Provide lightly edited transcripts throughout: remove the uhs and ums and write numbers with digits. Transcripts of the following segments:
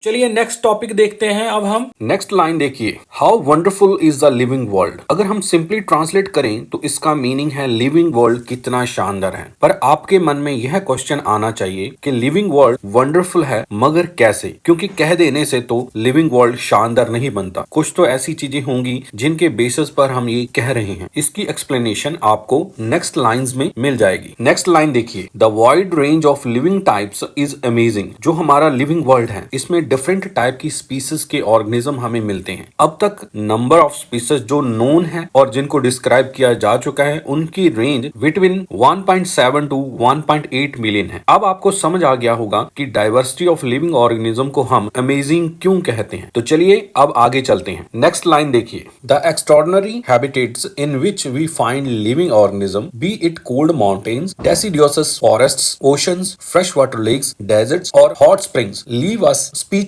चलिए next topic देखते हैं अब हम। नेक्स्ट लाइन देखिए, how wonderful is the living world. अगर हम सिंपली ट्रांसलेट करें तो इसका मीनिंग है लिविंग वर्ल्ड कितना शानदार है। पर आपके मन में यह क्वेश्चन आना चाहिए कि लिविंग वर्ल्ड वंडरफुल है मगर कैसे, क्योंकि कह देने से तो लिविंग वर्ल्ड शानदार नहीं बनता। कुछ तो ऐसी चीजें होंगी जिनके बेसिस पर हम ये कह रहे हैं। इसकी एक्सप्लेनेशन आपको नेक्स्ट लाइंस में मिल जाएगी। नेक्स्ट लाइन देखिए, the wide range of living types is amazing. जो हमारा लिविंग वर्ल्ड है इसमें डिफरेंट टाइप की स्पीसीज के ऑर्गेनिज्म हमें मिलते हैं। अब तक नंबर ऑफ स्पीसीज जो नोन है और जिनको डिस्क्राइब किया जा चुका है उनकी रेंज बिटवीन 1.7 टू 1.8 मिलियन है। अब आपको समझ आ गया होगा कि डाइवर्सिटी ऑफ लिविंग ऑर्गेनिज्म को हम अमेजिंग क्यों कहते हैं। तो चलिए अब आगे चलते हैं। नेक्स्ट लाइन देखिए, the extraordinary habitats in which we find living organism be it cold mountains, deciduous forests, oceans, fresh water lakes, deserts और hot springs leave us speechless.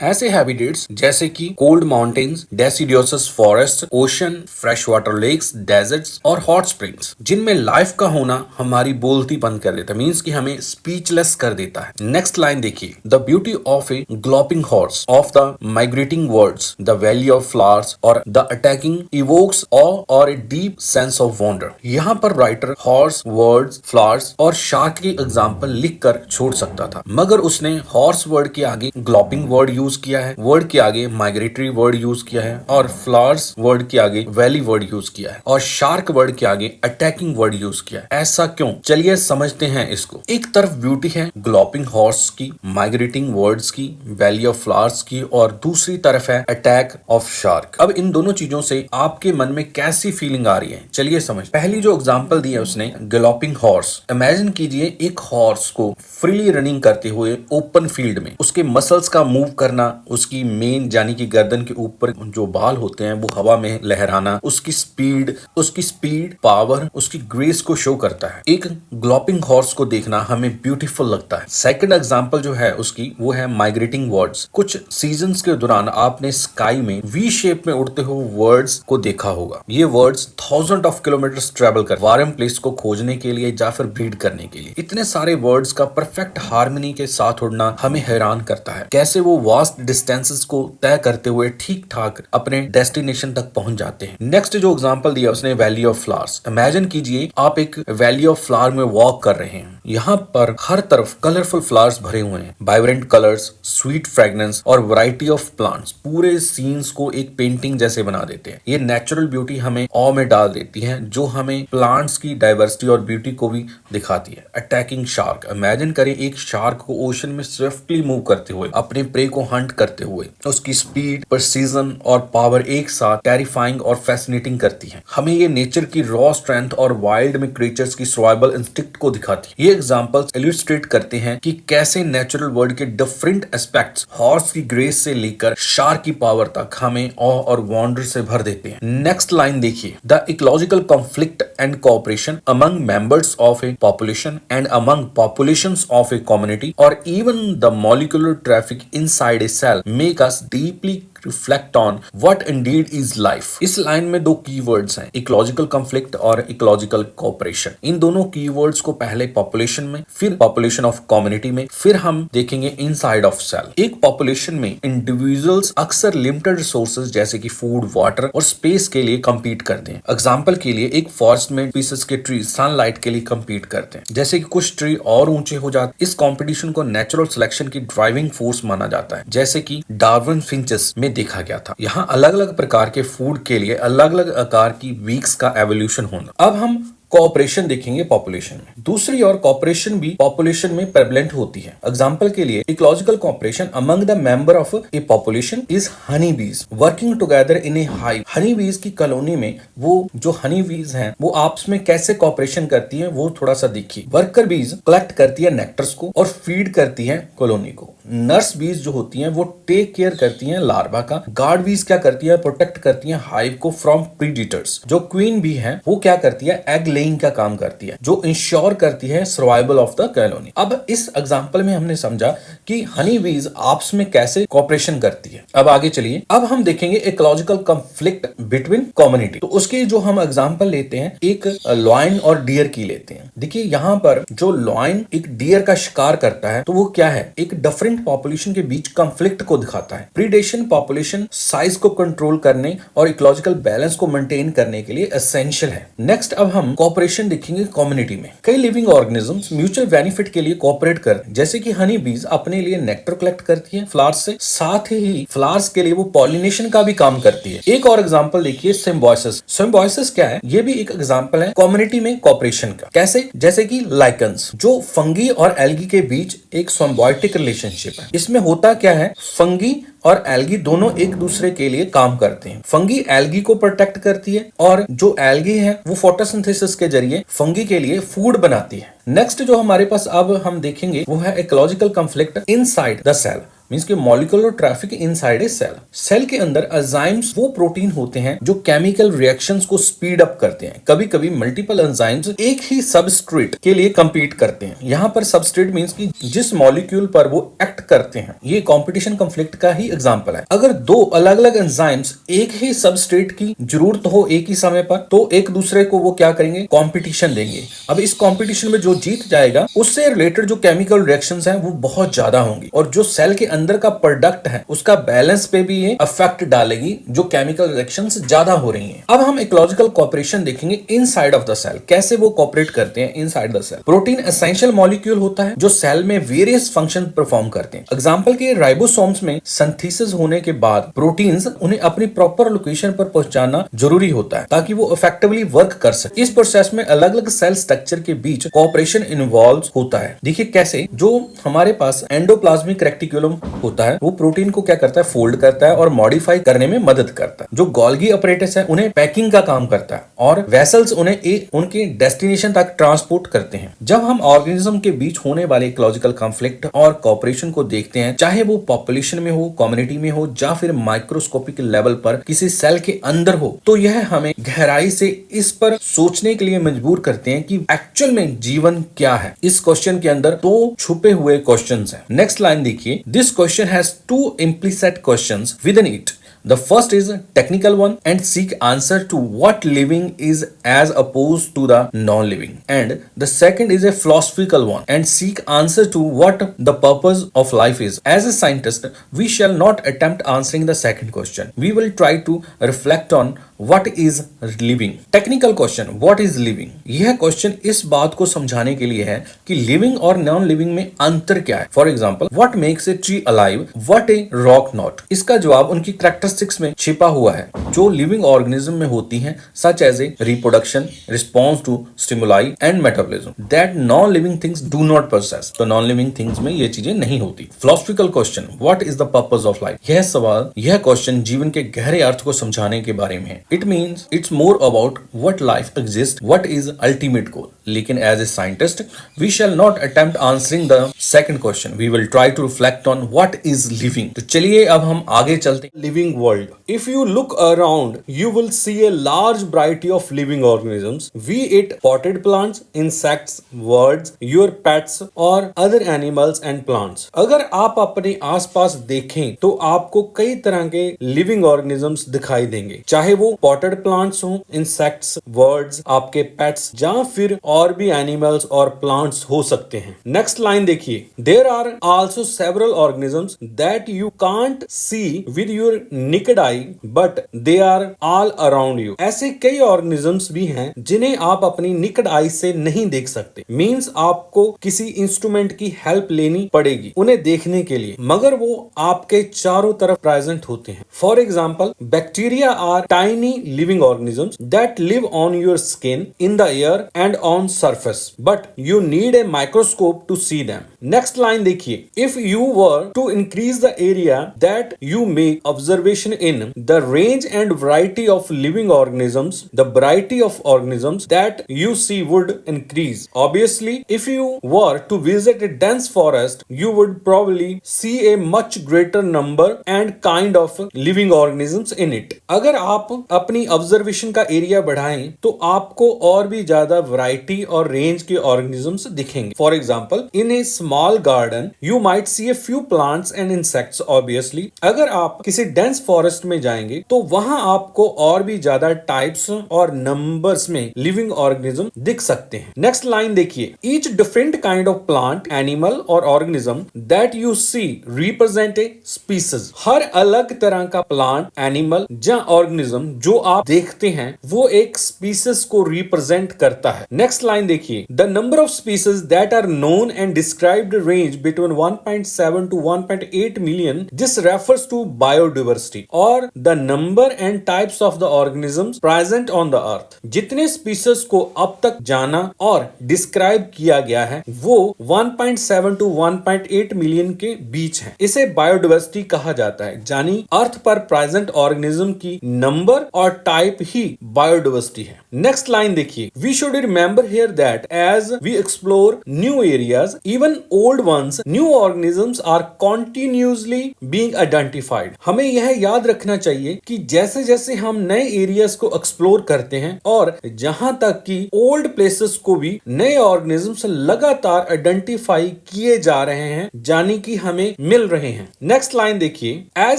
ऐसे हैबिटेट्स जैसे कि cold mountains, deciduous forest, ocean, fresh water lakes, deserts और hot springs, जिनमें life का होना हमारी बोलती बंद कर देता है, मींस कि हमें स्पीचलेस कर देता है। नेक्स्ट लाइन देखिए, the beauty of a galloping horse of the migrating birds, the valley of flowers और द अटैकिंग इवोक्स ऑल और a deep sense of wonder. यहाँ पर राइटर हॉर्स, वर्ड्स, फ्लावर्स और शार्क की एग्जाम्पल लिख कर छोड़ सकता था, मगर उसने हॉर्स वर्ड के आगे ग्लोपिंग वर्ड यूज किया है, वर्ड के आगे माइग्रेटरी वर्ड यूज किया है और फ्लावर्स वर्ड के आगे वैली वर्ड यूज किया है और शार्क वर्ड के आगे अटैकिंग वर्ड यूज किया है। ऐसा क्यों, चलिए समझते हैं इसको। एक तरफ ब्यूटी है ग्लोपिंग हॉर्स की, माइग्रेटिंग वर्ड्स की, वैली ऑफ फ्लावर्स की और दूसरी तरफ है अटैक ऑफ शार्क। अब इन दोनों चीजों से आपके मन में कैसी फीलिंग आ रही है, चलिए समझ। पहली जो एग्जांपल दी है उसने ग्लोपिंग हॉर्स। इमेजिन कीजिए एक हॉर्स को फ्रीली रनिंग करते हुए ओपन फील्ड में, उसके मसल्स का मूव करना, उसकी मेन यानी कि गर्दन के ऊपर जो बाल होते हैं वो हवा में लहराना, उसकी स्पीड, पावर, उसकी ग्रेस को शो करता है। एक ग्लोपिंग हॉर्स को देखना हमें ब्यूटीफुल लगता है। सेकंड एग्जांपल जो है उसकी वो है माइग्रेटिंग बर्ड्स। कुछ सीजन्स के दौरान आपने स्काई में वी शेप में उड़ते हुए बर्ड्स को देखा होगा। ये birds thousand of kilometres travel कर वार्म प्लेस को खोजने के लिए या फिर ब्रीड करने के लिए। इतने सारे बर्ड्स का परफेक्ट हार्मनी के साथ उड़ना हमें हैरान करता है। कैसे वो वास्ट डिस्टेंसेस को तय करते हुए ठीक ठाक अपने डेस्टिनेशन तक पहुंच जाते हैं। नेक्स्ट जो एग्जांपल दिया उसने वैली ऑफ फ्लावर्स। इमेजिन कीजिए आप एक वैली ऑफ फ्लावर में वॉक कर रहे हैं। यहाँ पर हर तरफ कलरफुल फ्लावर्स भरे हुए हैं, वाइब्रेंट कलर्स, स्वीट फ्रेग्रेंस और वैरायटी ऑफ प्लांट्स पूरे सीन्स को एक पेंटिंग जैसे बना देते हैं। ये नेचुरल ब्यूटी हमें ऑ में डाल देती है, जो हमें प्लांट्स की डाइवर्सिटी और ब्यूटी को भी दिखाती है। Attacking shark. इमेजिन करें एक शार्क को ओशन में स्विफ्टली मूव करते हुए, अपने प्रे को हंट करते हुए। उसकी स्पीड, प्रिसीजन और पावर एक साथ टेरिफाइंग और फैसिनेटिंग करती है। हमें ये नेचर की रॉ स्ट्रेंथ और वाइल्ड में क्रिएचर्स की सर्वाइवल इंस्टिंक्ट को दिखाती है। ये एग्जांपल्स इलस्ट्रेट करते हैं कि कैसे नेचुरल वर्ल्ड के डिफरेंट एस्पेक्ट्स, हॉर्स की ग्रेस से लेकर शार्क की पावर तक, हमें ऑ और वंडर से भर देते हैं। नेक्स्ट लाइन देखिए, the ecological conflict and cooperation among members of a population and among populations of a community और even the molecular traffic inside a cell make us deeply reflect on what indeed is life। इस line में दो keywords हैं, ecological conflict और ecological cooperation. इन दोनों keywords को पहले पॉपुलेशन में, फिर पॉपुलेशन ऑफ कम्युनिटी में, फिर हम देखेंगे इनसाइड ऑफ सेल। एक पॉपुलेशन में इंडिविजुअल्स अक्सर लिमिटेड रिसोर्सेज जैसे कि फूड, वाटर और स्पेस के लिए कम्पीट करते हैं। एग्जाम्पल के लिए एक फॉरेस्ट में पीसेस के ट्री सनलाइट के लिए कम्पीट करते हैं, जैसे कि कुछ ट्री और ऊंचे हो जाते। इस कॉम्पिटिशन को नेचुरल सिलेक्शन की ड्राइविंग फोर्स माना जाता है, जैसे कि डार्विन फिंचेस में देखा गया था। यहाँ अलग अलग प्रकार के फूड के लिए अलग अलग आकार की वीक्स का एवोल्यूशन होना। अब हम कोऑपरेशन देखेंगे पॉपुलेशन में। दूसरी ओर कोऑपरेशन भी पॉपुलेशन में प्रेवलेंट होती है। एग्जांपल के लिए ecological cooperation among the member of a population is honey bees working together in a hive. Honey bees की कॉलोनी में वो जो हनी बीज हैं वो आपस में कैसे कोऑपरेशन करती हैं वो थोड़ा सा देखिए। वर्कर बीज कलेक्ट करती है नेक्टर्स को और फीड करती है कॉलोनी को। नर्स बीज जो होती हैं वो टेक केयर करती हैं लार्वा का। गार्ड बीज क्या करती है, प्रोटेक्ट करती हैं हाइव को फ्रॉम प्रीडेटर्स। जो क्वीन बी है वो क्या करती है, एग चेन का काम करती है जो इंश्योर करती है सर्वाइवल ऑफ द कॉलोनी। अब इस एग्जांपल में हमने समझा कि हनी बीज आपस में कैसे कोऑपरेशन करती है। अब आगे चलिए, अब हम देखेंगे इकोलॉजिकल कंफ्लिक्ट बिटवीन कम्युनिटी। तो उसके जो हम एग्जांपल लेते हैं, एक लॉयन और डियर की लेते हैं। देखिए यहाँ पर जो लॉयन एक डियर का शिकार करता है तो वो क्या है, एक डिफरेंट पॉपुलेशन के बीच कंफ्लिक्ट को दिखाता है। प्रीडेशन पॉपुलेशन साइज को कंट्रोल करने और इकोलॉजिकल बैलेंस को मेंटेन करने के लिए एसेंशियल है। नेक्स्ट अब हम कोऑपरेशन देखेंगे कम्युनिटी में। कई लिविंग ऑर्गेनिजम्स म्यूचुअल बेनिफिट के लिए कोऑपरेट करते हैं, जैसे कि हनी बीज अपने लिए नेक्टर कलेक्ट करती है फ्लावर्स से, साथ ही फ्लावर्स के लिए वो पॉलिनेशन का भी काम करती है। एक और एग्जांपल देखिए सिम्बायोसिस। सिम्बायोसिस क्या है, ये भी एक एग्जांपल है कम्युनिटी में कोऑपरेशन का। कैसे, जैसे कि लाइकन्स, जो फंगी और एल्गी के बीच एक सिम्बायोटिक रिलेशनशिप है। इसमें होता क्या है, फंगी और एल्गी दोनों एक दूसरे के लिए काम करते हैं। फंगी एल्गी को प्रोटेक्ट करती है और जो एल्गी है वो फोटोसिंथेसिस के जरिए फंगी के लिए फूड बनाती है। नेक्स्ट जो हमारे पास अब हम देखेंगे वो है ecological conflict inside the cell. Means कि molecular traffic inside a cell. Cell के अंदर एंजाइम्स वो प्रोटीन होते हैं जो केमिकल रिएक्शंस को स्पीड अप करते हैं। कभी कभी मल्टीपल एंजाइम्स एक ही सबस्ट्रेट के लिए compete करते हैं। यहाँ पर सबस्ट्रेट मींस कि जिस मॉलिक्यूल पर वो एक्ट करते हैं। ये कंपटीशन कंफ्लिक्ट का ही एग्जांपल है। अगर दो अलग अलग एंजाइम्स एक ही सबस्ट्रेट की जरूरत हो एक ही समय पर, तो एक दूसरे को वो क्या करेंगे, कंपटीशन देंगे। अब इस कंपटीशन में जो जीत जाएगा उससे रिलेटेड जो केमिकल रिएक्शंस हैं वो बहुत ज्यादा होंगी, और जो सेल के अंदर का प्रोडक्ट है उसका बैलेंस पे भी ये इफेक्ट डालेगी, जो केमिकल रिएक्शंस ज्यादा हो रही हैं। अब हम इकोलॉजिकल कोऑपरेशन देखेंगे इनसाइड ऑफ द सेल, कैसे वो कोऑपरेट करते हैं inside the cell. Protein essential molecule होता है जो सेल में वेरियस फंक्शन परफॉर्म करते हैं। एग्जांपल के राइबोसोम्स में सिंथेसिस होने के बाद प्रोटीन्स उन्हें अपनी प्रॉपर लोकेशन पर पहुंचाना जरूरी होता है ताकि वो इफेक्टिवली वर्क कर सके। इस प्रोसेस में अलग अलग सेल स्ट्रक्चर के बीच कोऑपरेशन इन्वॉल्व होता है। देखिए कैसे, जो हमारे पास एंडोप्लाज्मिक रेटिकुलम होता है वो प्रोटीन को क्या करता है, फोल्ड करता है और मॉडिफाई करने में मदद करता है। जो गोल्गी अपरेटस है उन्हें पैकिंग का काम करता है, और वेसल्स उन्हें उनके डेस्टिनेशन तक ट्रांसपोर्ट करते हैं। जब हम ऑर्गेनिज्म के बीच होने वाले इकोलॉजिकल कॉन्फ्लिक्ट और कोऑपरेशन को देखते हैं, चाहे वो पॉपुलेशन में हो, कम्युनिटी में हो, या फिर माइक्रोस्कोपिक लेवल पर किसी सेल के अंदर हो, तो यह हमें गहराई से इस पर सोचने के लिए मजबूर करते हैं कि एक्चुअल में जीवन क्या है। इस क्वेश्चन के अंदर दो छुपे हुए क्वेश्चंस हैं। नेक्स्ट लाइन देखिए, this question has two implicit questions within it. The first is a technical one and seek answer to what living is as opposed to the non-living. And the second is a philosophical one and seek answer to what the purpose of life is. As a scientist, we shall not attempt answering the second question. We will try to reflect on what is living. Technical question, what is living? यह question इस बात को समझाने के लिए है कि living और नॉन लिविंग में अंतर क्या है। For example, what makes a tree alive, what a rock not? इसका जवाब उनकी कैरेक्टरिस्टिक्स में छिपा हुआ है जो लिविंग ऑर्गेनिज्म में होती हैं, such as a reproduction, response to stimuli and metabolism, that non living things do not possess. तो नॉन लिविंग थिंग्स में ये चीजें नहीं होती। Philosophical question, what is the purpose of life? यह सवाल, यह क्वेश्चन जीवन के गहरे अर्थ को समझाने के बारे में है। It means it's more about what life exist, what is ultimate goal. लेकिन as a scientist we shall not attempt answering the second question, we will try to reflect on what is living. तो चलिए अब हम आगे चलते हैं। Living world, if you look around you will see a large variety of living organisms, be it potted plants, insects, birds, your pets or other animals and plants. अगर आप अपने आसपास देखें तो आपको कई तरह के लिविंग ऑर्गेनिजम्स दिखाई देंगे, चाहे वो पॉटेड प्लांट्स हो, इंसेक्ट्स, बर्ड्स, आपके पेट्स, या फिर और भी एनिमल्स और प्लांट्स हो सकते हैं। नेक्स्ट लाइन देखिए, there are also several organisms that you can't see with your naked eye but they are all around you. ऐसे कई ऑर्गेनिजम्स भी हैं जिन्हें आप अपनी निकड आई से नहीं देख सकते। मींस आपको किसी इंस्ट्रूमेंट की हेल्प लेनी पड़ेगी उन्हें देखने के लिए, मगर वो आपके चारों तरफ प्रेजेंट होते हैं। For example, bacteria are tiny living organisms that live on your skin, in the air and on surface, but you need a microscope to see them. Next line देखिए, if you were to increase the area that you make observation in the range and variety of living organisms, the variety of organisms that you see would increase. Obviously, if you were to visit a dense forest, you would probably see a much greater number and kind of living organisms in it. अगर आप अपनी observation का area बढ़ाएं तो आपको और भी ज्यादा वैरायटी और रेंज के ऑर्गेनिजम्स दिखेंगे. For example, in A small garden you might see a few plants and insects. Obviously, अगर आप किसी डेंस फॉरेस्ट में जाएंगे तो वहां आपको और भी ज्यादा टाइप्स और नंबर्स में लिविंग ऑर्गेनिज्म दिख सकते हैं. नेक्स्ट लाइन देखिए, each different kind of plant, animal और organism that you see represent a species. हर अलग तरह का प्लांट, एनिमल या ऑर्गेनिज्म जो आप देखते हैं वो एक स्पीसीज को रिप्रेजेंट करता है. नेक्स्ट लाइन देखिए, the number of species that are known and described range between 1.7 to 1.8 million. This refers to biodiversity और the number and types of the organisms present on the earth. जितने species को अब तक जाना और describe किया गया है वो 1.7 to 1.8 मिलियन के बीच है. इसे बायोडाइवर्सिटी कहा जाता है, यानी अर्थ पर प्रेजेंट ऑर्गेनिज्म की नंबर और टाइप ही बायोडाइवर्सिटी है. नेक्स्ट लाइन देखिए, we should remember here that as we explore new areas, even old ones, new organisms are continuously being identified. हमें यह याद रखना चाहिए कि जैसे जैसे हम नए एरियाज को एक्सप्लोर करते हैं और जहां तक कि ओल्ड प्लेसेस को भी नए ऑर्गेनिजम्स लगातार आइडेंटिफाई किए जा रहे हैं, यानी कि हमें मिल रहे हैं. नेक्स्ट लाइन देखिए, as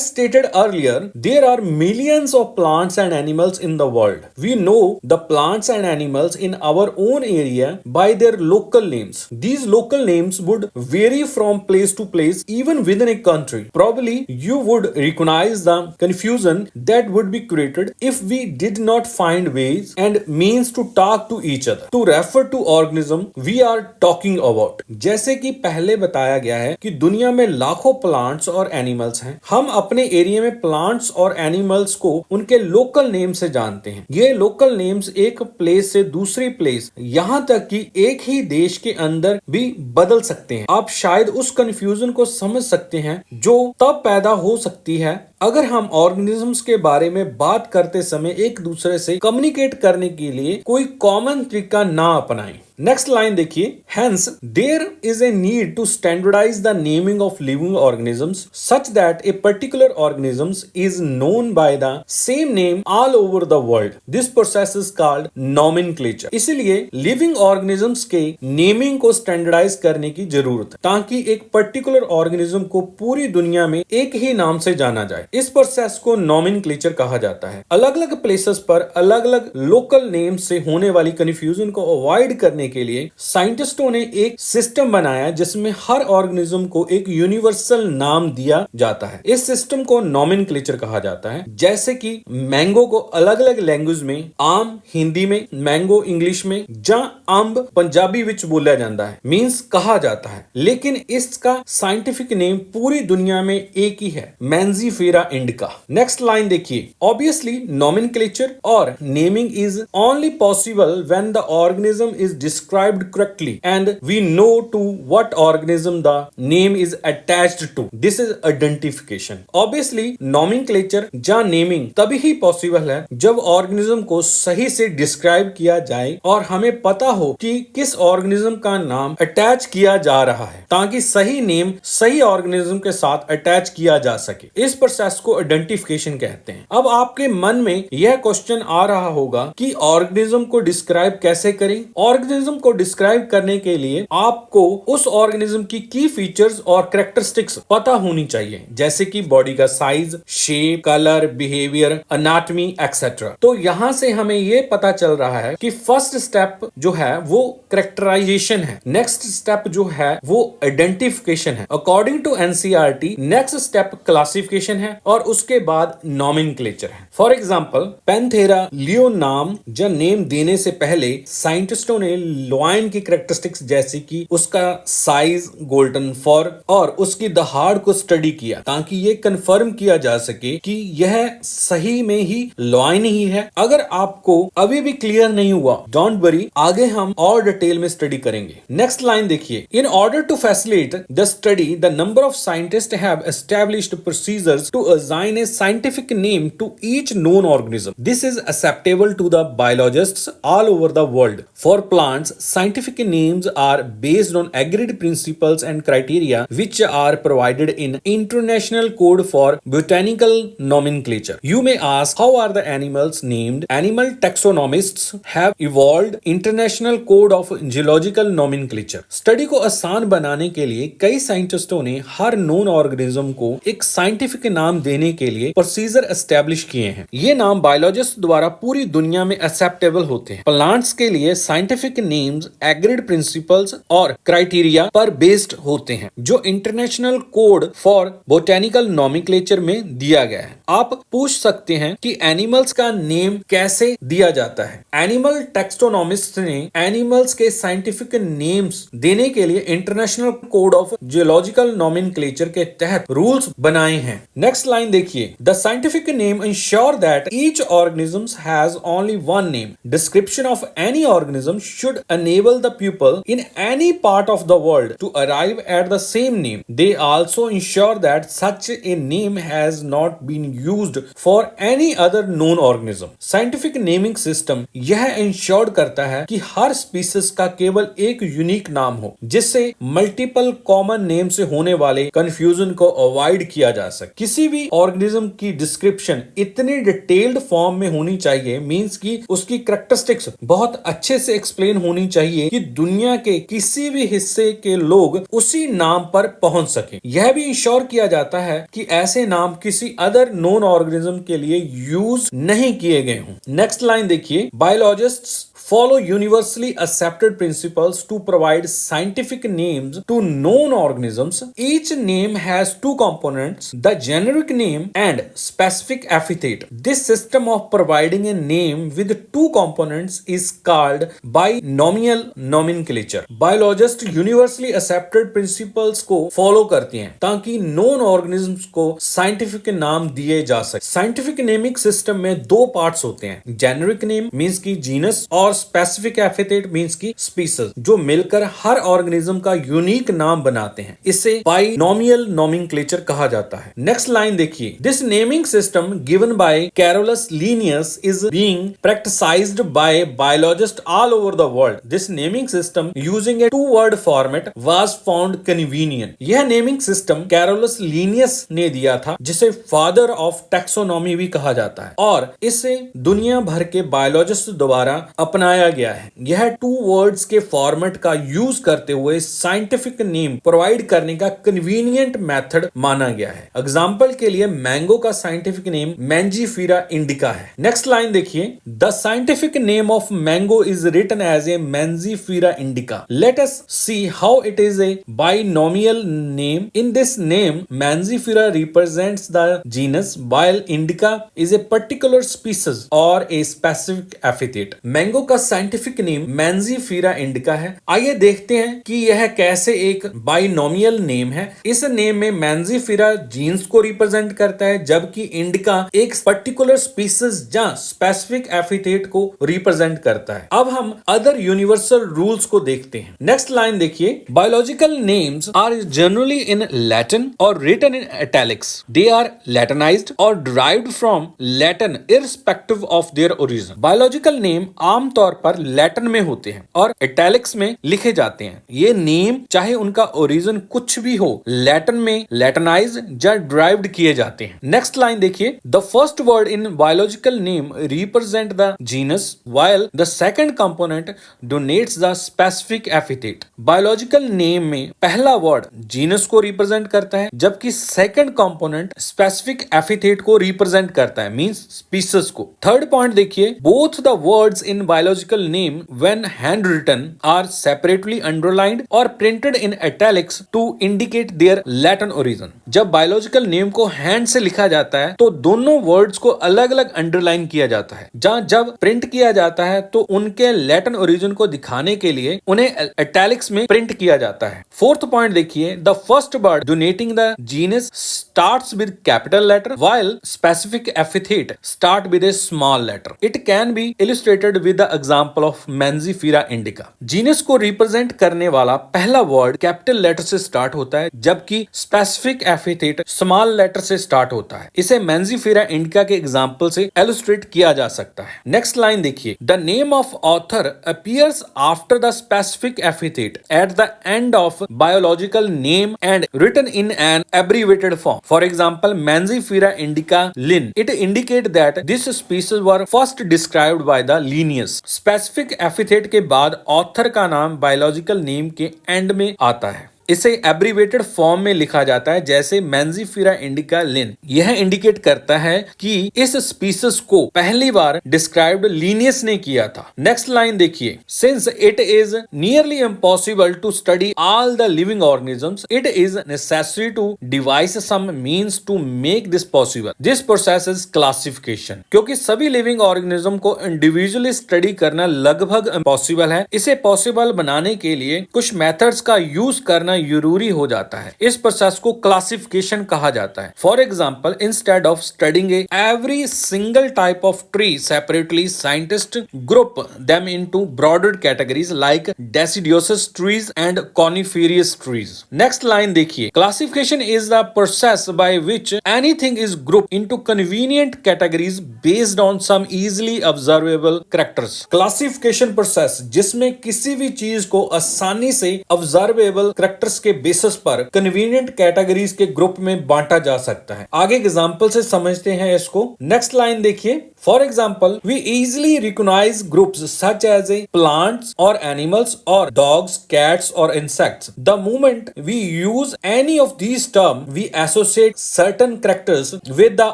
stated earlier there are millions of plants and animals in the world. We know the plants and animals in our own area by their local names. These local names would vary from place to place even within a country. Probably you would recognize the confusion that would be created if we did not find ways and means to talk to each other to refer to organism we are talking about. जैसे कि पहले बताया गया है कि दुनिया में लाखों प्लांट्स और एनिमल्स हैं. हम अपने एरिया में प्लांट्स और एनिमल्स को उनके लोकल नेम से जानते हैं. ये लोकल नेम्स एक प्लेस से दूसरी प्लेस, यहाँ तक कि एक ही देश के अंदर भी बदल सकते हैं. आप शायद उस कंफ्यूजन को समझ सकते हैं जो तब पैदा हो सकती है अगर हम ऑर्गेनिजम्स के बारे में बात करते समय एक दूसरे से कम्युनिकेट करने के लिए कोई कॉमन तरीका ना अपनाएं. नेक्स्ट लाइन देखिए, hence there is a need to standardise the naming of living organisms such that a particular organisms is known by the same name all over the world. This process is called nomenclature. इसलिए living organisms के naming को standardise करने की जरूरत है ताकि एक particular organism को पूरी दुनिया में एक ही नाम से जाना जाए. इस प्रोसेस को नॉमेनक्लेचर कहा जाता है. अलग अलग प्लेसेस पर अलग अलग लोकल नेम से होने वाली कंफ्यूजन को अवॉइड करने के लिए साइंटिस्टों ने एक सिस्टम बनाया जिसमें हर ऑर्गेनिज्म को एक यूनिवर्सल नाम दिया जाता है. इस सिस्टम को नॉमेनक्लेचर कहा जाता है. जैसे कि मैंगो को अलग अलग लैंग्वेज में आम हिंदी में, मैंगो इंग्लिश में, या अंब पंजाबी विच बोला जाता है, मींस कहा जाता है, लेकिन इसका साइंटिफिक नेम पूरी दुनिया में एक ही है, मैंजीफेरा इंडिका. नेक्स्ट लाइन देखिए, ऑब्वियसली नॉमेनक्लेचर और naming is only possible when the organism is described correctly and we know to what organism the name is attached to. This is identification. Obviously nomenclature या naming तभी ही possible है जब organism को सही से describe किया जाए और हमें पता हो कि किस organism का नाम attach किया जा रहा है ताकि सही name सही organism के साथ attach किया जा सके. इस process को identification कहते हैं. अब आपके मन में यह क्वेश्चन आ रहा होगा कि organism को describe कैसे करें. ऑर्गेनिज्म को डिस्क्राइब करने के लिए आपको उस ऑर्गेनिज्म की फीचर्स और कैरेक्टरिस्टिक्स पता होनी चाहिए, जैसे कि बॉडी का size, shape, colour, behaviour, anatomy etcetera. तो यहाँ से हमें ये पता चल रहा है कि फर्स्ट स्टेप जो है वो कैरेक्टराइजेशन है, नेक्स्ट स्टेप जो है वो आइडेंटिफिकेशन है. According to NCERT next step classification है और उसके बाद नॉमेनक्लेचर है. फॉर एग्जाम्पल, पैंथेरा लियो नाम या नेम देने से पहले साइंटिस्टों ने लॉयन की कैरेक्टरिस्टिक्स जैसे कि उसका साइज गोल्डन फॉर और उसकी दहाड़ को स्टडी किया ताकि ये कंफर्म किया जा सके कि यह सही में ही लॉयन ही है। अगर आपको अभी भी क्लियर नहीं हुआ, डोंट वरी, आगे हम और डिटेल में स्टडी करेंगे। नेक्स्ट लाइन देखिए, in order to facilitate the study the number of scientist have established procedures to assign a scientific name to each known organism. This is acceptable to the biologists all over the world. For plants, scientific names are based on agreed principles and criteria which are provided in International Code for Botanical Nomenclature. You may ask, how are the animals named? Animal taxonomists have evolved International Code of Geological Nomenclature. Study को आसान बनाने के लिए कई साइंटिस्टों ने हर known organism को एक scientific नाम देने के लिए प्रोसीजर एस्टेब्लिश किए हैं। ये नाम बायोलॉजिस्ट द्वारा पूरी दुनिया में एक्सेप्टेबल होते हैं। प्लांट्स के लिए साइंटिफिक नेम्स एग्रीड प्रिंसिपल्स और क्राइटेरिया पर बेस्ड होते हैं जो international code for botanical nomenclature में दिया गया है। आप पूछ सकते हैं कि एनिमल्स का नेम कैसे दिया जाता है। एनिमल टैक्सोनॉमिस्ट ने एनिमल्स के साइंटिफिक नेम्स देने के लिए international code of geological nomenclature के तहत रूल्स बनाए हैं। नेक्स्ट लाइन देखिए, the scientific name ensure that each organism has only one name. Description of any organism should enable the people in any part of the world to arrive at the same name. They also ensure that such a name has not been used for any other known organism. Scientific naming system यह ensure करता है कि हर species का केवल एक unique नाम हो जिससे मल्टीपल कॉमन नेम से होने वाले कंफ्यूजन को अवॉइड किया जा सके। किसी भी ऑर्गेनिज्म की डिस्क्रिप्शन इतनी डिटेल्ड फॉर्म में होनी चाहिए, मींस कि उसकी कैरेक्टरिस्टिक्स बहुत अच्छे से एक्सप्लेन होनी चाहिए कि दुनिया के किसी भी हिस्से के लोग उसी नाम पर पहुंच सके। यह भी इंश्योर किया जाता है कि ऐसे नाम किसी अदर नोन ऑर्गेनिज्म के लिए यूज नहीं किए गए हों। नेक्स्ट लाइन देखिए, biologists follow universally accepted principles to provide scientific names to known organisms. Each name has two components, the generic name and specific epithet. This system of providing a name with two components is called binomial nomenclature. Biologists universally accepted principles को follow करते हैं ताकि known organisms को scientific नाम दिए जा सके। Scientific naming system में दो parts होते हैं, generic name means की genus और स्पेसिफिक एपिथेट मींस की स्पीसीज, जो मिलकर हर ऑर्गेनिज्म का यूनिक नाम बनाते हैं। इसे बाइनोमियल नोमेनक्लेचर कहा जाता है। नेक्स्ट लाइन देखिए, this naming system given by Carolus Linnaeus is being practised by biologist all over the world. This naming system using a 2-word format was found convenient. यह naming system Carolus Linnaeus ने दिया था, जिसे father of taxonomy भी कहा जाता है, और इसे दुनिया भर के बायोलॉजिस्ट द्वारा अपनाया गया है। यह 2 words के फॉर्मेट का यूज करते हुए साइंटिफिक नेम प्रोवाइड करने का कन्वीनियंट मेथड माना गया है। एग्जांपल के लिए मैंगो का साइंटिफिक नेम मैंजीफीरा इंडिका है। नेक्स्ट लाइन देखिए, the scientific name of mango is written as a Mangifera indica. Let us see how it is a binomial name. In this name Mangifera represents the genus while indica is a particular species और a specific epithet. Mango का scientific name Mangifera indica है। आइए देखते हैं कि यह कैसे एक बाइनोमियल नेम है। इस नेम में मैंजीफीरा जीन्स को रिप्रेजेंट करता है, जबकि इंडिका एक पर्टिकुलर स्पीसीज या स्पेसिफिक एपिथेट को रिप्रेजेंट करता है। अब हम अदर यूनिवर्सल रूल्स को देखते हैं। नेक्स्ट लाइन देखिए, biological names are generally in Latin और written in italics. They are Latinized और derived from Latin irrespective of their origin. Biological name आमतौर पर लैटिन में होते हैं और इटैलिक्स में लिखे जाते हैं। ये नेम चाहे उनका ओरिजिन कुछ भी हो, लैटिन में लैटिनाइज्ड या डिराइव्ड किए जाते हैं। नेक्स्ट लाइन देखिए, the first word in biological name represent the genus while the second component denotes the specific epithet. Biological name में पहला वर्ड जीनस को रिप्रेजेंट करता है, जबकि सेकंड कंपोनेंट स्पेसिफिक एपिथेट को रिप्रेजेंट करता है, मींस स्पीसीज को। थर्ड पॉइंट देखिए, both the words in biological biological name when handwritten are separately underlined or printed in italics to indicate their Latin origin. जब biological name को hand से लिखा जाता है तो दोनों words को अलग अलग अंडरलाइन किया जाता है, जहाँ जब प्रिंट किया जाता है तो उनके लैटिन ओरिजिन को दिखाने के लिए उन्हें इटैलिक्स में प्रिंट किया जाता है। फोर्थ पॉइंट देखिए, the first word denoting the genus starts with capital letter while specific epithet start with a small letter. It can be illustrated with the example of Mangifera indica. Genus को represent करने वाला पहला word capital letter से start होता है, जबकि specific epithet small letter से start होता है। इसे मेंजिफेरा इंडिका के एग्जांपल से इलस्ट्रेट किया जा सकता है। नेक्स्ट लाइन देखिए, the name of author appears after the specific epithet at the end of biological name and written in an abbreviated form. For example Mangifera indica Linn. It indicate that this species were first described by the Linnaeus. Specific epithet के बाद author का नाम biological name के and में आता है। इसे abbreviated form में लिखा जाता है, जैसे मेंजिफेरा इंडिका लिन। यह इंडिकेट करता है कि इस स्पीसीज को पहली बार डिस्क्राइब्ड लीनियस ने किया था। नेक्स्ट लाइन देखिए, since it is nearly impossible to study all the living organisms it is necessary to devise some means to make this possible. This process is classification. क्योंकि सभी living organism को individually study करना लगभग impossible है, इसे possible बनाने के लिए कुछ मेथड्स का यूज करना जरूरी हो जाता है। इस प्रोसेस को क्लासिफिकेशन कहा जाता है। For example, instead of studying every single type of tree separately, scientist group them into broader categories like deciduous trees and coniferous trees. Next line देखिए, classification is the process by which anything is group into convenient categories based on some easily observable characters. Classification process जिसमें किसी भी चीज को आसानी से observable character के basis पर कन्वीनियंट कैटेगरीज के ग्रुप में बांटा जा सकता है। आगे एग्जांपल से समझते हैं इसको। नेक्स्ट लाइन देखिए, for example we easily recognise groups such as a plants और एनिमल्स और डॉग्स, कैट्स और insects. The moment we use any of these term we associate certain characters with the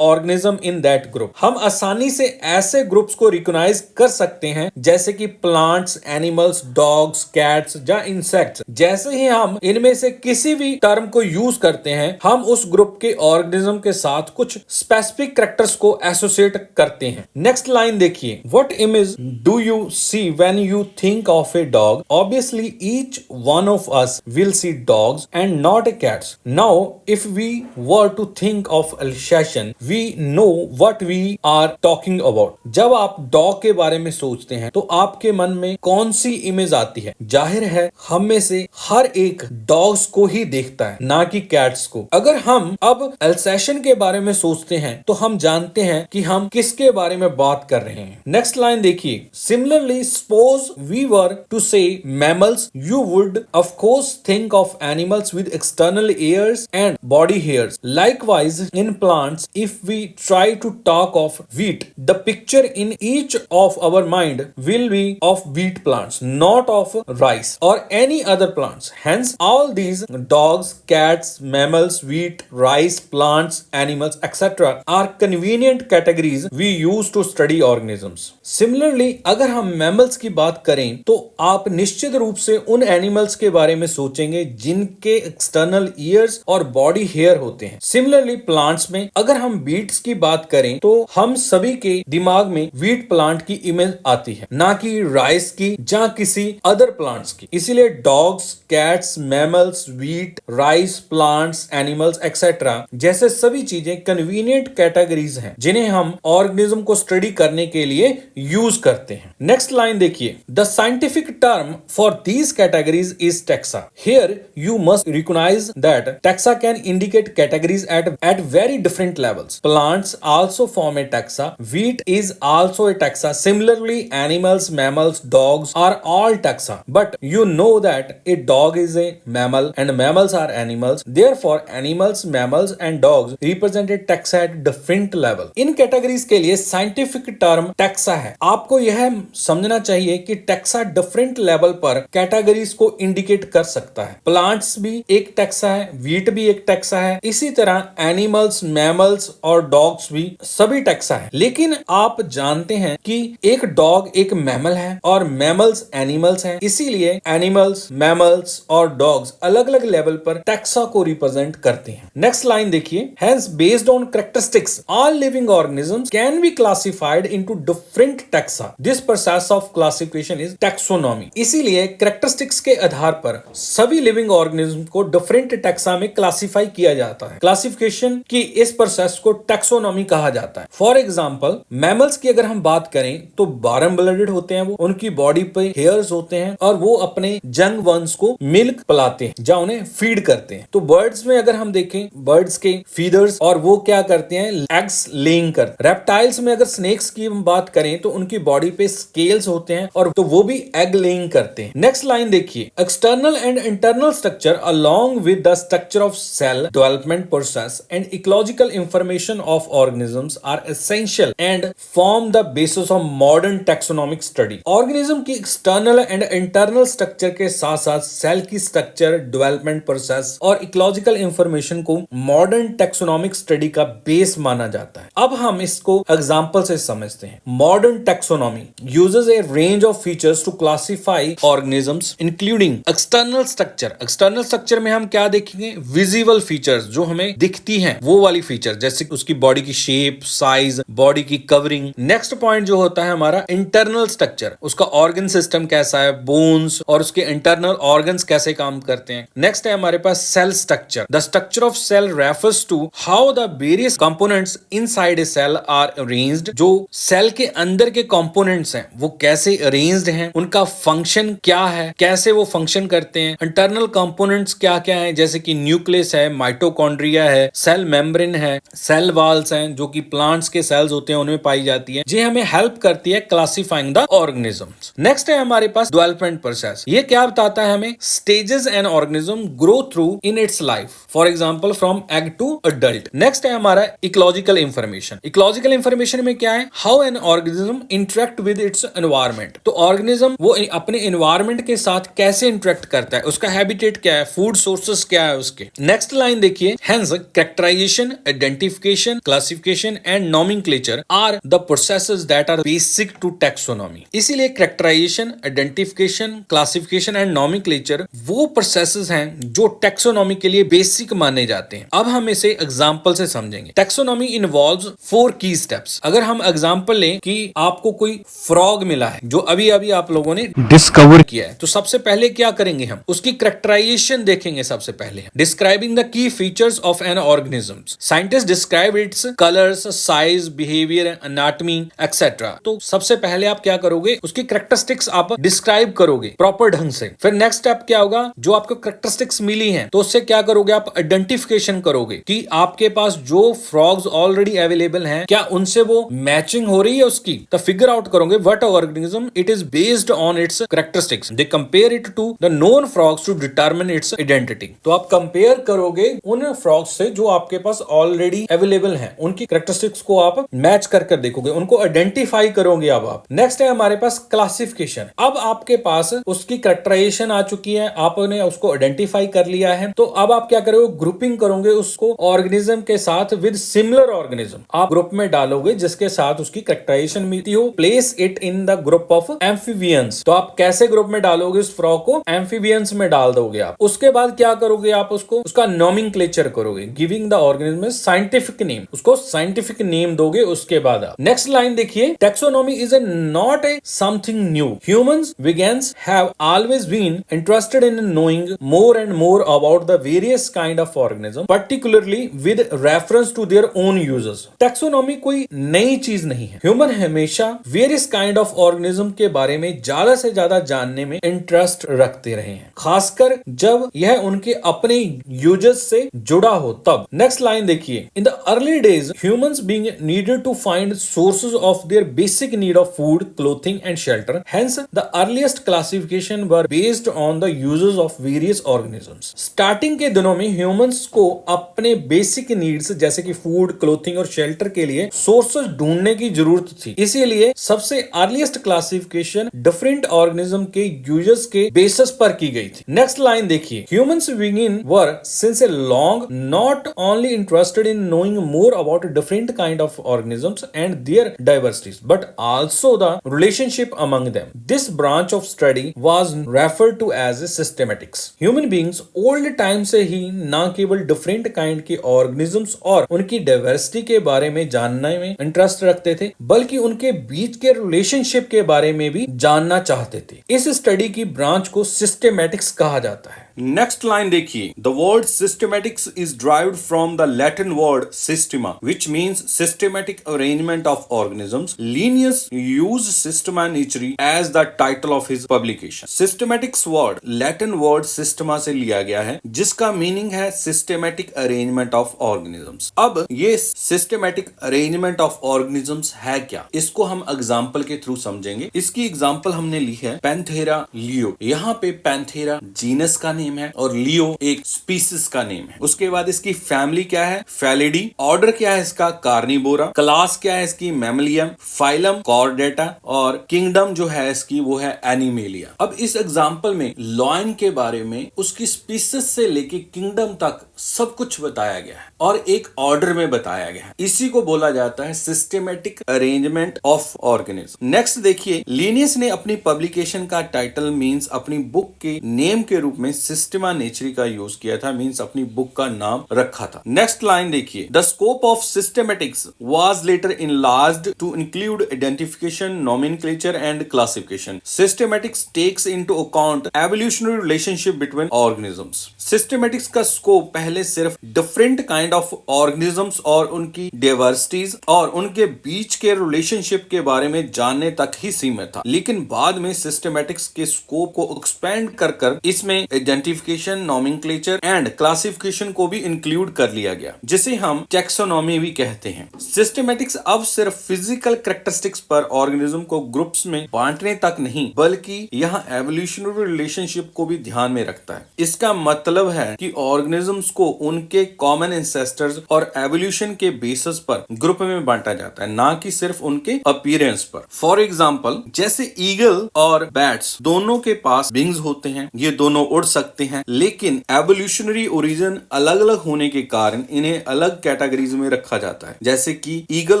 organism in that group. हम आसानी से ऐसे groups को recognise कर सकते हैं जैसे कि प्लांट्स, एनिमल्स, डॉग्स, कैट्स या इंसेक्ट्स। जैसे ही हम इनमें से किसी भी टर्म को यूज करते हैं, हम उस ग्रुप के ऑर्गेनिज्म के साथ कुछ स्पेसिफिक कैरेक्टर्स को एसोसिएट करते हैं। नेक्स्ट लाइन देखिए, what image do you see when you think of a dog? Obviously each one of us will see dogs and not a cats. Now if we were to think of Alsatian we know what we are talking about. जब आप dog के बारे में सोचते हैं तो आपके मन में कौन सी इमेज आती है? जाहिर है हम में से हर एक डॉग्स को ही देखता है, ना कि कैट्स को। अगर हम अब अल्सेशन के बारे में सोचते हैं तो हम जानते हैं कि हम किसके बारे में बात कर रहे हैं। नेक्स्ट लाइन देखिए, similarly suppose we were to say mammals you would of course think of animals with external ears and body hairs. Likewise in plants, if we try to talk of wheat, the picture in each of our mind will be of wheat plants, not of rice or any other plants. Hence all these dogs, cats, mammals, wheat, rice, plants, animals, etc. are convenient categories we use to study organisms. Similarly, अगर हम mammals की बात करें तो आप निश्चित रूप से उन एनिमल्स के बारे में सोचेंगे जिनके एक्सटर्नल ईयर्स और बॉडी हेयर होते हैं। सिमिलरली प्लांट्स में अगर हम बीट्स की बात करें तो हम सभी के दिमाग में वीट प्लांट की इमेज आती है, ना कि राइस की या किसी अदर प्लांट्स की। इसीलिए dogs, cats, mammals, wheat, rice, plants, animals etcetera जैसे सभी चीजें कन्वीनियंट कैटेगरीज हैं जिन्हें हम ऑर्गेनिज्म को स्टडी करने के लिए यूज करते हैं। नेक्स्ट लाइन देखिए, the scientific term for these categories is taxa. Here you must recognise that taxa can indicate categories at very different levels. Plants also form a taxa. Wheat is also a taxa. Similarly, animals, mammals, dogs are all taxa. But you know that a dog is a mammal and mammals are animals. Therefore, animals, mammals and dogs represented taxa at different level. In categories के लिए scientific term taxa है। आपको यह समझना चाहिए कि taxa different level पर categories को इंडिकेट कर सकता है। प्लांट्स भी एक टैक्सा है, वीट भी एक टैक्सा है, इसी तरह एनिमल्स, मैमल्स और डॉग्स भी सभी टैक्सा है। लेकिन आप जानते हैं कि एक डॉग एक मैमल है और मैमल्स एनिमल्स हैं, इसीलिए एनिमल्स, मैमल्स और डॉग्स अलग अलग लेवल पर टैक्सा को रिप्रेजेंट करते हैं। नेक्स्ट लाइन देखिए, hence based on characteristics all living organisms can be classified into different taxa. This process of classification is taxonomy. इसीलिए कैरेक्टरिस्टिक्स के आधार पर सभी लिविंग ऑर्गेनिज्म को डिफरेंट टैक्सा में क्लासिफाई किया जाता है। क्लासिफिकेशन की इस प्रोसेस को टैक्सोनॉमी कहा जाता है। फॉर एग्जांपल, मैमल्स की अगर हम बात करें तो वार्म ब्लडेड होते हैं, वो उनकी बॉडी पे हेयर्स होते हैं और वो अपने जंग वंस को मिल्क पिलाते हैं या उन्हें फीड करते हैं। तो बर्ड्स में अगर हम देखें, बर्ड्स के फीदर्स और वो क्या करते हैं, एग्स लेइंग करते हैं। रेप्टाइल्स में अगर स्नेक्स की हम बात करें तो उनकी बॉडी पे स्केल्स होते हैं और तो वो भी एग लेइंग करते हैं। नेक्स्ट लाइन देखिए, external and internal structure along with the structure of cell development process and ecological information of organisms are essential and form the basis of modern taxonomic study. Organism की external and internal structure के साथ साथ cell की structure, development process और ecological information को modern taxonomic study का base माना जाता है। अब हम इसको एग्जांपल से समझते हैं। Modern taxonomy uses a range of features to classify organisms including external structure. External structure में हम क्या देखेंगे, विजिबल फीचर्स जो हमें दिखती हैं वो वाली फीचर, जैसे उसकी बॉडी की शेप, साइज, बॉडी की कवरिंग। नेक्स्ट पॉइंट जो होता है हमारा इंटरनल स्ट्रक्चर, उसका ऑर्गन सिस्टम कैसा है, बोन्स और उसके इंटरनल ऑर्गन्स कैसे काम करते हैं। नेक्स्ट है हमारे पास cell structure. The structure of cell refers to how the various components inside a cell are arranged. जो सेल के अंदर के कंपोनेंट्स हैं वो कैसे अरेंज्ड हैं, उनका फंक्शन क्या है, कैसे वो फंक्शन करते हैं। इंटरनल कंपोनेंट्स क्या क्या है, जैसे कि न्यूक्लियस है, माइटोकॉन्ड्रिया है, सेल मेम्ब्रेन है, सेल वाल्स हैं जो कि प्लांट्स के सेल्स होते हैं उनमें पाई जाती है। ये हमें हेल्प करती है क्लासिफाइंग द ऑर्गेनिजम्स। नेक्स्ट है हमारे पास डेवलपमेंट प्रोसेस। ये क्या बताता है हमें, stages an organism grow through in its life, for example from egg to adult. Next है हमारा इकोलॉजिकल इंफॉर्मेशन। इकोलॉजिकल इंफॉर्मेशन में क्या है, how an organism interact with its environment. तो ऑर्गेनिज्म वो अपने एनवायरनमेंट के साथ कैसे इंटरेक्ट करता है, उसका हैबिटेट क्या है, फूड सोर्सेस क्या है उसके। नेक्स्ट लाइन देखिए, hence characterization, identification, classification and nomenclature are the processes that are basic to taxonomy. इसीलिए characterization, identification, classification and nomenclature वो प्रोसेसेस हैं जो टैक्सोनॉमी के लिए बेसिक माने जाते हैं। अब हम इसे एग्जांपल से समझेंगे। टैक्सोनॉमी इन्वॉल्व्स 4 की स्टेप्स। अगर हम एग्जांपल लें कि आपको कोई फ्रॉग मिला है जो अभी अभी आप लोगों ने डिस्कवर किया है, तो सबसे पहले क्या करेंगे, हम उसकी कैरेक्टराइजेशन देखेंगे। सबसे पहले describing the key features of an organism. Scientist describe it's colours, size, behaviour, anatomy etcetera. तो सबसे पहले आप क्या करोगे, उसकी कैरेक्टरिस्टिक्स आप डिस्क्राइब करोगे प्रॉपर ढंग से। फिर नेक्स्ट स्टेप क्या होगा, जो आपको कैरेक्टरिस्टिक्स मिली हैं तो उससे क्या करोगे, आप आइडेंटिफिकेशन करोगे कि आपके पास जो फ्रॉग्स ऑलरेडी अवेलेबल हैं क्या उनसे वो मैचिंग हो रही है उसकी। तो फिगर आउट करोगे what organism it is based on its characteristics. They compare it to the known frogs to determine its identity. तो आप कंपेयर करोगे उन फ्रॉग्स से जो आपके पास ऑलरेडी अवेलेबल हैं, उनकी कैरेक्टरिस्टिक्स को आप मैच कर कर देखोगे, उनको आइडेंटिफाई करोगे। अब आप नेक्स्ट है हमारे पास क्लासिफिकेशन। अब आपके पास उसकी कैरेक्टराइजेशन आ चुकी है, आपने उसको आइडेंटिफाई कर लिया है, तो अब आप क्या करोगे, ग्रुपिंग करोगे उसको ऑर्गेनिज्म के साथ विद सिमिलर ऑर्गेनिज्म। आप ग्रुप में डालोगे जिसके साथ उसकी कैरेक्टराइजेशन मिलती हो। Place it in the group of amphibians. तो आप कैसे ग्रुप में डालोगे उस फ्रॉग को, एम्फीबियंस में डाल दोगे आप। उसके बाद क्या करोगे, आप उसको उसका नोमेनक्लेचर करोगे, giving the organism scientific name, उसको साइंटिफिक नेम दोगे। उसके बाद नेक्स्ट लाइन देखिए, taxonomy is not a something new. Humans beings have always been interested in knowing more and more about the various kind of organism, particularly with reference to their own users. Taxonomy कोई नई चीज नहीं है। Human हमेशा various kind of organism के बारे में ज्यादा से ज्यादा जानने में इंटरेस्ट रखते रहे हैं, खासकर जब यह उनके अपने यूजर्स से जुड़ा हो तब। नेक्स्ट लाइन देखिए, in the early days humans being needed to find sources of their basic need of food, clothing and shelter, hence the earliest classification were based on the uses of of various organisms. Starting के दिनों में humans को अपने basic needs जैसे कि food, clothing और shelter के लिए सोर्सेज ढूंढने की जरूरत थी। इसीलिए सबसे अर्लीस्ट क्लासिफिकेशन डिफरेंट ऑर्गेनिज्म के यूजेस के बेसिस पर की गई थी। नेक्स्ट लाइन देखिए, humans begin were since a long not only interested in knowing more about different kind of organisms and their diversities but also the relationship among them. This branch of study was referred to as a systematics. Human beings old time से ही न केवल different kind के organisms और उनकी diversity के बारे में जानने में इंटरेस्ट रखते थे, बल्कि उनके बीच के रिलेशनशिप के बारे में भी जानना चाहते थे। इस स्टडी की ब्रांच को सिस्टेमेटिक्स कहा जाता है। नेक्स्ट लाइन देखिए, the word systematics is derived from the Latin word systema, which means systematic arrangement of organisms. Linnaeus used Systema Naturae as the title of his publication. Systematics word Latin word systema से लिया गया है, जिसका meaning है systematic arrangement of organisms. अब ये systematic arrangement of organisms है क्या, इसको हम एग्जाम्पल के थ्रू समझेंगे। इसकी एग्जाम्पल हमने ली है पैंथेरा लियो। यहाँ पे पैंथेरा जीनस का नेम है और लियो एक स्पीसीज का नेम है। उसके बाद इसकी फैमिली क्या है, फैलिडी। ऑर्डर क्या है इसका, कार्निवोरा। क्लास क्या है इसकी, मैमलियम। Phylum Chordata. और किंगडम जो है इसकी वो है एनिमेलिया। अब इस एग्जांपल में लॉयन के बारे में उसकी स्पीसीज से लेके किंगडम तक सब कुछ बताया गया है और एक ऑर्डर में बताया गया है। इसी को बोला जाता है systematic arrangement of organism. Next देखिए, लिनियस ने अपनी पब्लिकेशन का टाइटल मींस अपनी बुक के नेम के रूप में सिस्टेमा नेचुरी का यूज किया था, मींस अपनी बुक का नाम रखा था। नेक्स्ट लाइन देखिए, the scope of systematics was later enlarged to include identification, nomenclature and classification. Systematics takes into account evolutionary relationship between organisms. Systematics का स्कोप पहले सिर्फ डिफरेंट काइंड ऑफ ऑर्गेनिजम्स और उनकी डाइवर्सिटीज और उनके बीच के रिलेशनशिप के बारे में जानने तक ही सीमित था, लेकिन बाद में सिस्टेमेटिक्स के स्कोप को एक्सपेंड कर इसमें आइडेंटिफिकेशन, नोमेनक्लेचर एंड क्लासिफिकेशन को भी इंक्लूड कर लिया गया, जिसे हम टैक्सोनॉमी भी कहते हैं। सिस्टेमेटिक्स अब सिर्फ फिजिकल कैरेक्टरिस्टिक्स पर ऑर्गेनिज्म को ग्रुप्स में बांटने तक नहीं, बल्कि यहाँ एवोल्यूशनरी रिलेशनशिप को भी ध्यान में रखता है। इसका मतलब है कि ऑर्गेनिजम्स को उनके कॉमन एंसेस्टर्स और एवोल्यूशन के बेसिस पर ग्रुप में बांटा जाता है, ना कि सिर्फ उनके अपीयरेंस पर। फॉर एग्जाम्पल, जैसे ईगल और बैट्स दोनों के पास विंग्स होते हैं, ये दोनों उड़ सकते हैं, लेकिन एवोल्यूशनरी ओरिजिन अलग अलग होने के कारण इन्हें अलग कैटेगरीज में रखा जाता है। जैसे कि ईगल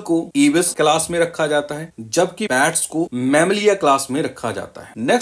को इबिस क्लास में रखा जाता है, जबकि बैट्स को मैमलिया क्लास में रखा जाता है। नेक्स्ट